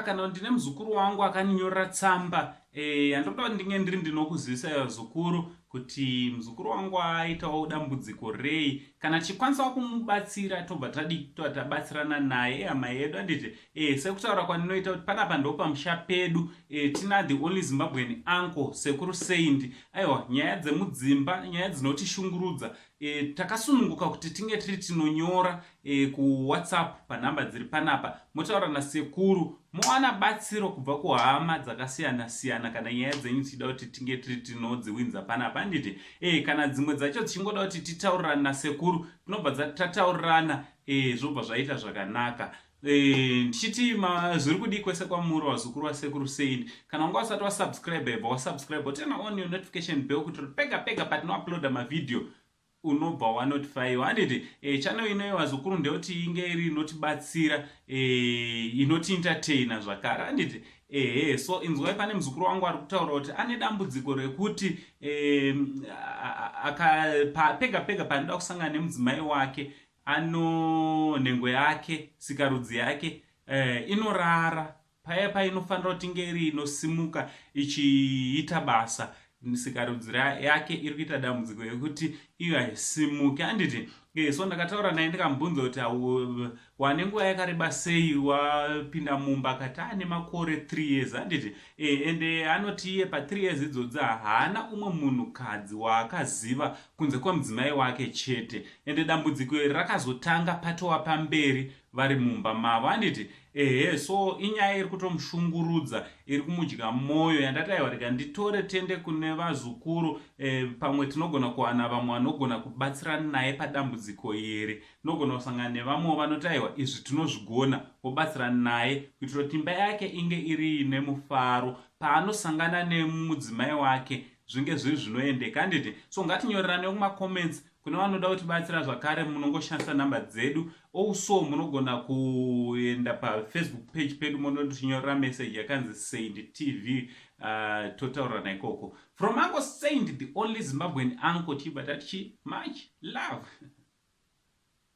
Ndinoda kana ndine muzukuru wangu akaninyorera tsamba andoda ndinge ndiri ndinokuzivisa zukuru kuti muzukuru wangu aitawo dambudziko rei, kana chikwanisa kumubatsira tobva tabatsirana naye hama yedu anditi sekutaura kwandinoita kuti panapa ndo pamusha pedu tina the only Zimbabwean uncle sekuru Saint. Aiwa, nyaya dzemudzimba, nyaya dzinotishungurudza, takasununguka kuti tinge tiri tinonyora ku WhatsApp panhamba dziri panapa, motaura nasekuru mowana batsiro kubva kuhama dzakasiyana siyana kana nyaya dzenyu tichida kuti tinge tiri tinodziwinza panapa anditi kana dzimwe dzacho tichingoda kuti titaurirana nasekuru tinobva tataurirana zvobva zvaita zvakanaka. Ndichiti zviri kudi kwese kwamuri wazukuru wasekuru Saint, kana wanga usati wasubscribe wasubscribe turn on your notification bell kuti pega pega patinouploada mavideo unobva wanotifaiwa handiti channel inoyi wazukuru ndeyoti inge iri inotibatsira inoti entertaina zvakare handiti so inzwai pane muzukuru wangu ari kutaura kuti ane dambudziko rekuti pega pega panoda kusangana nemudzimai wake ano nhengo yake sikarudzi yake inorara paya painofanira kuti inge iri inosimuka ichiita basa, sikarudzi yake iri kuita dambudziko yekuti iyo haisimuke handiti so ndakataura naye ndikamubvunza kuti wane nguva yakareba sei wapinda mumba, akati ane makore 3 years handiti ende anoti iye pa 3 years idzodzi haana umwe munhukadzi waakaziva kunze kwemudzimai wake chete, ende dambudziko iri rakazotanga patowa pamberi vari mumba mavo handiti so inyaya iri kutomushungurudza, iri kumudya mwoyo, yandati aiwa rega nditore tende kune vazukuru pamwe tinogona kuwana vamwe vanogona kubatsirana naye padambudziko iri, tinogona kusangana nevamwe vanoti aiwa izvi tinozvigona wobatsirana naye kuitira kuti imba yake inge iri nemufaro paanosangana nemudzimai wake zvinge zviri zvinoendeka handiti. So ngatinyorerane kumacomments kune vanoda kutibatsira zvakare munongoshandisa nhamba dzedu, also munogona kuenda pafacebook page pedu munondotinyorera message yakanzi Saint TV totaurana ikoko. From Uncle Saint, the only Zimbabwean uncle, tichibva tatichi much love.